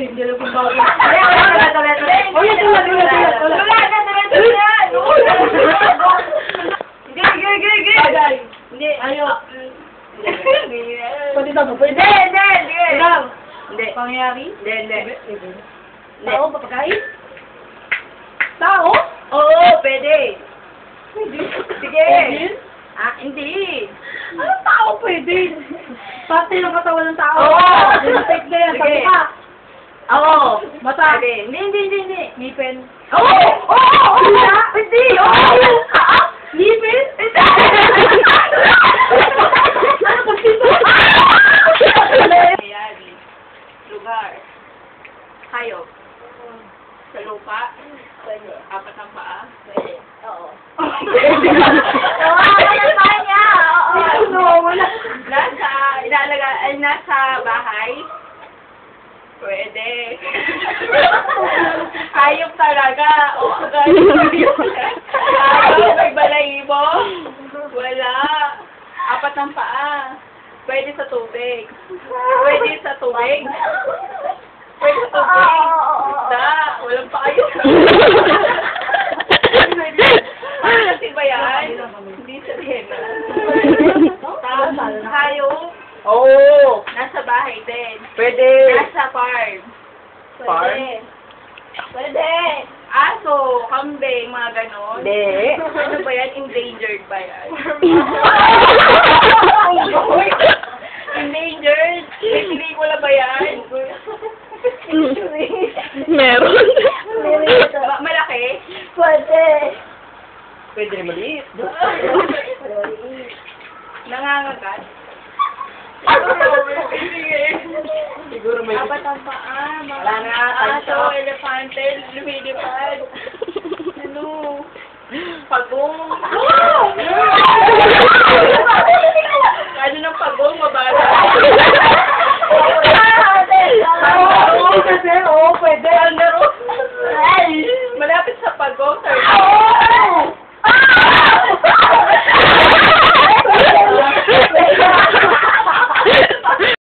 Hindi lang kung bago. Ulit. Hindi. Ayaw. Pwede daw. Pwede. Hindi. Pangyayari? Hindi. Tao ba pagkain? Tao? Oo, pwede. Sige. Ah, hindi. Anong tao pwede? Parte ng katawan ng tao. Oo. Take na yan. Sige. Sabi ka. Oo. Mata. Pwede. Hindi. Ngipin. Oo! Hindi! Ngipin? Ano ba sito? Ayan. Lugar. Hayop. Sa lupa. Pwede. Apat ang paa. Pwede. Oo. Nasa bahay. Pwede. Hayop talaga. O, hayop, may balahibo. Wala. Apat ang paa. Pwede sa tubig. Pwede sa tubig. Pwede sa tubig. Da, walang paa yun. Kasi ba yan? Hindi sa tena. Hayop. Oo. Nasa bahay din. Pwede. Nasa farm. Pwede. Aso, kambing, mga ganon. Hindi. Ano ba yan? Endangered ba yan? Endangered? May pelikula ba yan? Meron. Malaki? Pwede rin maliit. Nangangagat? Siguro may... Apat ang paa, mga Wala na, aso, elepante, lumilipad. Ano? Pagong. Ano ng pagong, mabala?